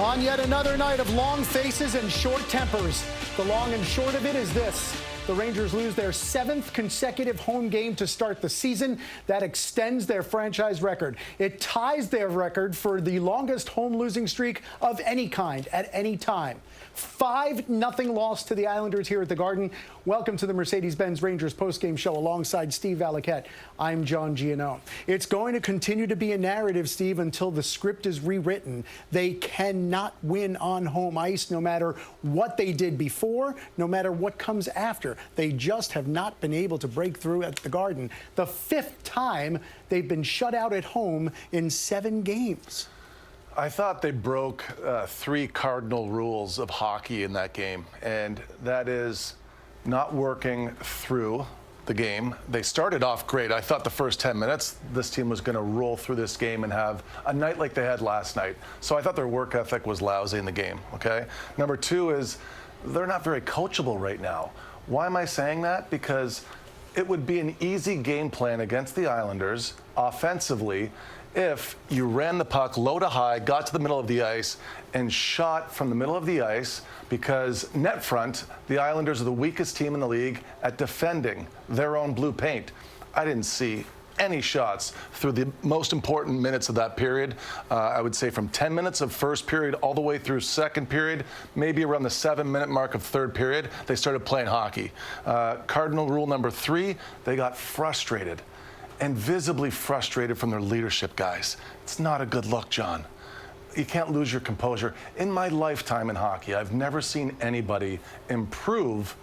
On yet another night of long faces and short tempers. The long and short of it is this. The Rangers lose their 7th consecutive home game to start the season. That extends their franchise record. It ties their record for the longest home losing streak of any kind at any time. 5-0 loss to the Islanders here at the Garden. Welcome to the Mercedes-Benz Rangers postgame show alongside Steve Valiquette. I'm John Giannone. It's going to continue to be a narrative, Steve, until the script is rewritten. They cannot win on home ice no matter what they did before, no matter what comes after. They just have not been able to break through at the Garden. The 5th time they've been shut out at home in 7 games. I thought they broke 3 cardinal rules of hockey in that game, and that is not working through the game. They started off great. I thought the first 10 minutes, this team was going to roll through this game and have a night like they had last night. So I thought their work ethic was lousy in the game, okay? Number 2 is they're not very coachable right now. Why am I saying that? Because it would be an easy game plan against the Islanders offensively if you ran the puck low to high, got to the middle of the ice, and shot from the middle of the ice, because net front, the Islanders are the weakest team in the league at defending their own blue paint. I didn't see any shots through the most important minutes of that period. I would say from 10 minutes of first period all the way through second period, maybe around the 7-minute mark of third period, they started playing hockey. Cardinal rule number 3, they got frustrated. And visibly frustrated from their leadership guys. It's not a good look, John. You can't lose your composure. In my lifetime in hockey, I've never seen anybody improve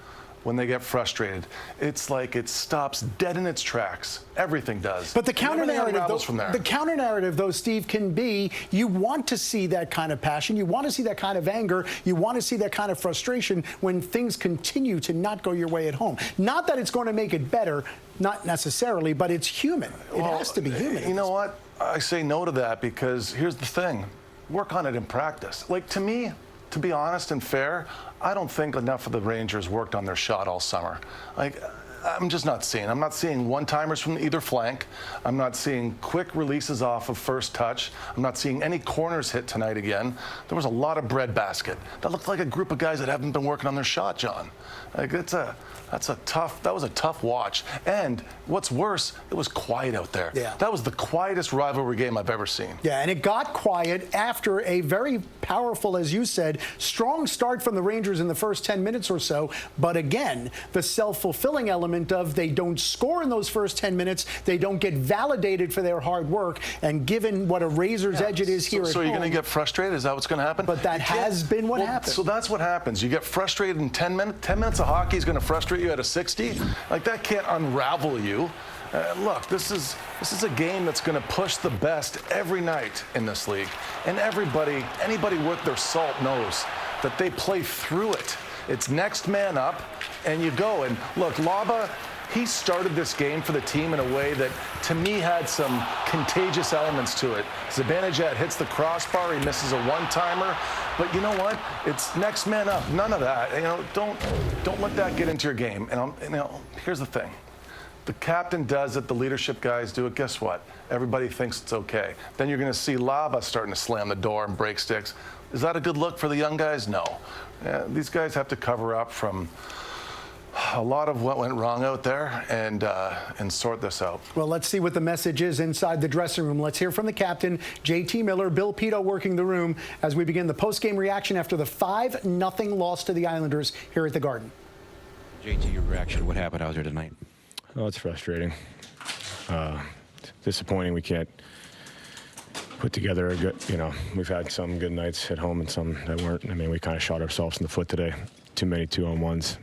when they get frustrated. It's like it stops dead in its tracks. Everything does. But the counter-narrative, though, Steve, can be you want to see that kind of passion, you want to see that kind of anger, you want to see that kind of frustration when things continue to not go your way at home. Not that it's going to make it better, not necessarily, but it's human. It has to be human. You know what? I say no to that because here's the thing. Work on it in practice. Like, to me, to be honest and fair, I don't think enough of the Rangers worked on their shot all summer. Like, I'm just not seeing. I'm not seeing one-timers from either flank. I'm not seeing quick releases off of first touch. I'm not seeing any corners hit tonight again. There was a lot of breadbasket. That looked like a group of guys that haven't been working on their shot, John. Like, that was a tough watch. And what's worse, it was quiet out there. Yeah. That was the quietest rivalry game I've ever seen. Yeah, and it got quiet after a very powerful, as you said, strong start from the Rangers in the first 10 minutes or so. But again, the self-fulfilling element of they don't score in those first 10 minutes, they don't get validated for their hard work, and given what a razor's edge it is here at home. So you're going to get frustrated? Is that what's going to happen? But that has been what happened. So that's what happens. You get frustrated in 10 minutes. 10 minutes of hockey is going to frustrate you at a 60. Like, that can't unravel you. Look, this is a game that's going to push the best every night in this league. And anybody worth their salt knows that they play through it. It's next man up, and you go. And look, Laba, he started this game for the team in a way that, to me, had some contagious elements to it. Zibanejad hits the crossbar, he misses a one-timer. But you know what? It's next man up. None of that. You know, don't let that get into your game. And here's the thing. The captain does it, the leadership guys do it. Guess what? Everybody thinks it's okay. Then you're going to see Laba starting to slam the door and break sticks. Is that a good look for the young guys? No. These guys have to cover up from a lot of what went wrong out there and sort this out. Well, let's see what the message is inside the dressing room. Let's hear from the captain, JT Miller, Bill Pito working the room as we begin the post-game reaction after the 5-0 loss to the Islanders here at the Garden. JT, your reaction, what happened out there tonight? Oh, it's frustrating. Disappointing we can't put together a good, we've had some good nights at home and some that weren't. I mean, we kind of shot ourselves in the foot today. Too many 2-on-1s.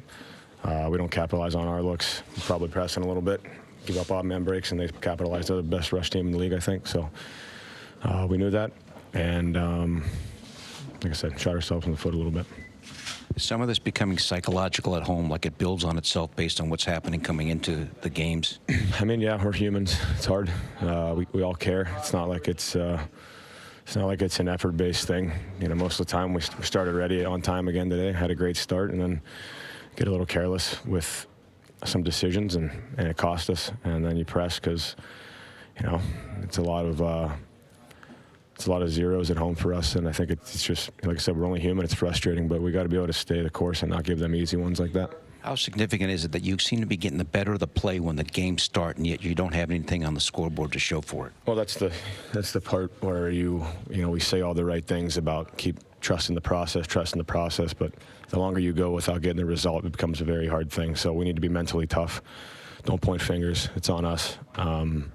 We don't capitalize on our looks. We're probably pressing a little bit, give up odd man breaks, and they capitalized. They're the best rush team in the league, I think. So we knew that. And like I said, shot ourselves in the foot a little bit. Is some of this becoming psychological at home, like it builds on itself based on what's happening coming into the games? I mean, yeah, we're humans. It's hard. We all care. It's not like it's an effort-based thing. Most of the time we started ready on time again today. Had a great start, and then get a little careless with some decisions, and it cost us. And then you press because, it's a lot of it's a lot of zeros at home for us, and I think it's just, like I said, we're only human. It's frustrating, but we got to be able to stay the course and not give them easy ones like that. How significant is it that you seem to be getting the better of the play when the games start, and yet you don't have anything on the scoreboard to show for it? Well, that's the part where we say all the right things about keep trusting the process, but the longer you go without getting the result, it becomes a very hard thing. So we need to be mentally tough. Don't point fingers. It's on us. And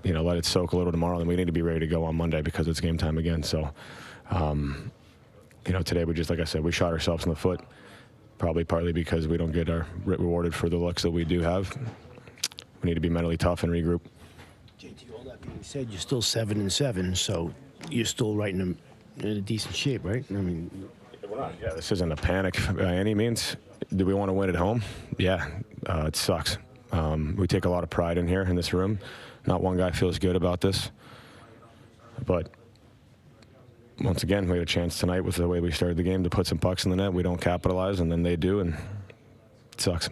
let it soak a little tomorrow, and we need to be ready to go on Monday because it's game time again. So, today we just, like I said, we shot ourselves in the foot, probably partly because we don't get rewarded for the looks that we do have. We need to be mentally tough and regroup. JT, all that being said, you're still 7-7, so you're still right in a decent shape, right? I mean, yeah, this isn't a panic by any means. Do we want to win at home? Yeah, it sucks. We take a lot of pride in here in this room. Not one guy feels good about this. But once again, we had a chance tonight with the way we started the game to put some pucks in the net. We don't capitalize, and then they do, and it sucks.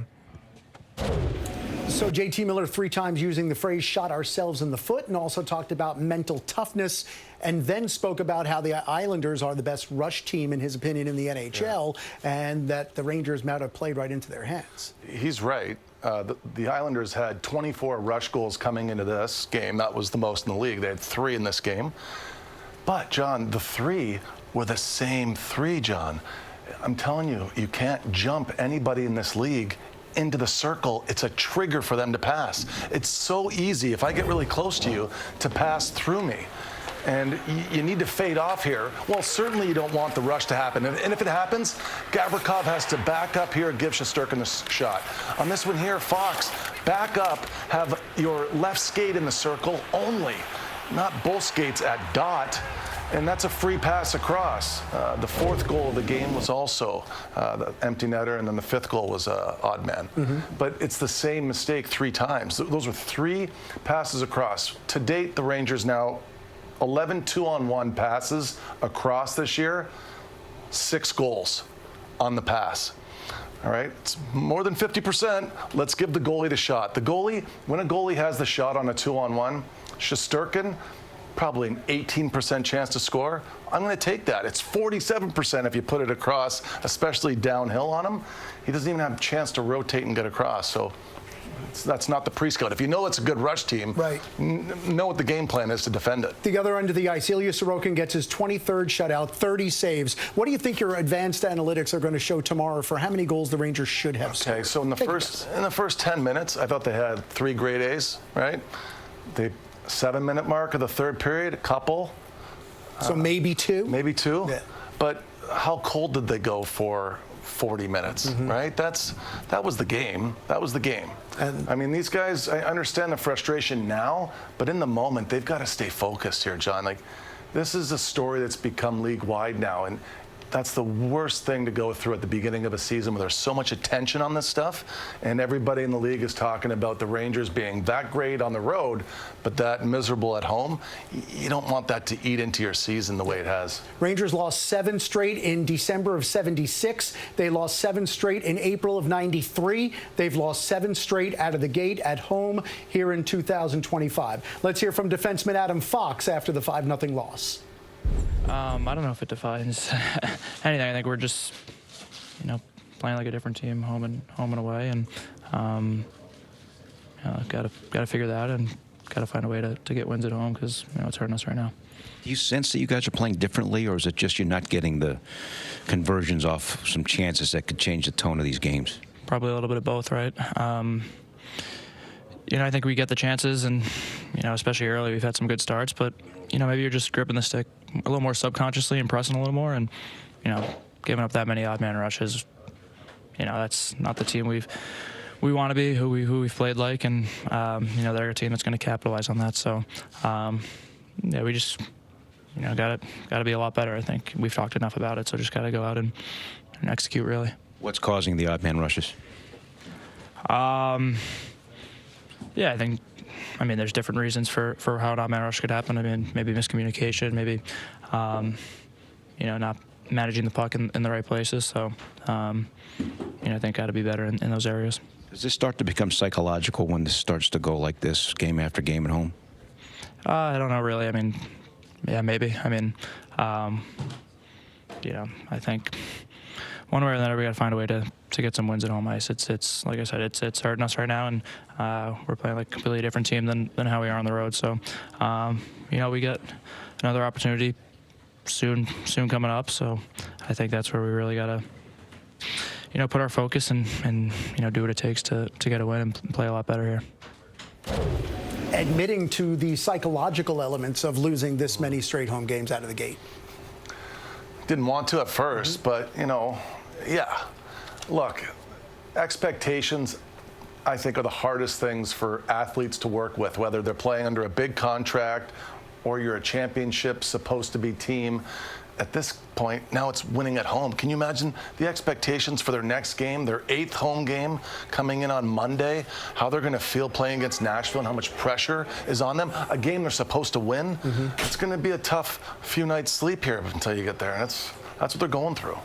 So JT Miller 3 times using the phrase shot ourselves in the foot, and also talked about mental toughness, and then spoke about how the Islanders are the best rush team, in his opinion, in the NHL, and that the Rangers might have played right into their hands. He's right. The Islanders had 24 rush goals coming into this game. That was the most in the league. They had 3 in this game. But, John, the 3 were the same 3, John. I'm telling you, you can't jump anybody in this league into the circle. It's a trigger for them to pass. It's so easy, if I get really close to you, to pass through me. And you need to fade off here. Well, certainly you don't want the rush to happen. And if it happens, Gavrikov has to back up here, give Shesterkin the shot. On this one here, Fox, back up, have your left skate in the circle only, not both skates at dot. And that's a free pass across. The 4th goal of the game was also the empty netter, and then the 5th goal was odd man. But it's the same mistake 3 times. Those were 3 passes across. To date, the Rangers now 11 2-on-1 passes across this year, 6 goals on the pass. All right, it's more than 50%. Let's give the goalie the shot. The goalie, when a goalie has the shot on a 2-on-1, Shesterkin, probably an 18% chance to score. I'm going to take that. It's 47% if you put it across, especially downhill on him. He doesn't even have a chance to rotate and get across. So that's not the pre-scout. If you know it's a good rush team, right, know what the game plan is to defend it. The other end of the ice, Ilya Sorokin gets his 23rd shutout, 30 saves. What do you think your advanced analytics are going to show tomorrow for how many goals the Rangers should have scored? Okay, so in the first 10 minutes, I thought they had 3 grade A's, right? The 7-minute mark of the 3rd period, a couple. So maybe 2? Maybe 2. Yeah. But how cold did they go for 40 minutes, right? That was the game. That was the game. And I mean, these guys, I understand the frustration now, but in the moment, they've got to stay focused here, John. Like, this is a story that's become league-wide now, and that's the worst thing to go through at the beginning of a season where there's so much attention on this stuff, and everybody in the league is talking about the Rangers being that great on the road, but that miserable at home. You don't want that to eat into your season the way it has. Rangers lost 7 straight in December of '76. They lost 7 straight in April of '93. They've lost 7 straight out of the gate at home here in 2025. Let's hear from defenseman Adam Fox after the 5-0 loss. I don't know if it defines anything. I think we're just, playing like a different team, home and away, and got to figure that out and got to find a way to get wins at home because it's hurting us right now. Do you sense that you guys are playing differently, or is it just you're not getting the conversions off some chances that could change the tone of these games? Probably a little bit of both, right? I think we get the chances, and especially early, we've had some good starts, but maybe you're just gripping the stick a little more subconsciously and pressing a little more, and giving up that many odd man rushes. That's not the team we want to be, who we've played like, and they're a team that's going to capitalize on that. So we just got to be a lot better. I think we've talked enough about it, so just got to go out and execute really. What's causing the odd man rushes? Yeah, I mean, there's different reasons for how an odd man rush could happen. I mean, maybe miscommunication, maybe, not managing the puck in the right places. So, I think got to be better in those areas. Does this start to become psychological when this starts to go like this, game after game at home? I don't know really. I mean, yeah, maybe. I mean, I think one way or another we got to find a way to get some wins at home ice. It's like I said, it's hurting us right now, and we're playing like a completely different team than how we are on the road. So, we got another opportunity soon coming up. So I think that's where we really got to, put our focus and do what it takes to get a win and play a lot better here. Admitting to the psychological elements of losing this many straight home games out of the gate. Didn't want to at first, but, yeah. Look, expectations, I think, are the hardest things for athletes to work with, whether they're playing under a big contract or you're a championship supposed to be team. At this point, now it's winning at home. Can you imagine the expectations for their next game, their 8th home game coming in on Monday, how they're going to feel playing against Nashville and how much pressure is on them? A game they're supposed to win. It's going to be a tough few nights sleep here until you get there, and that's what they're going through.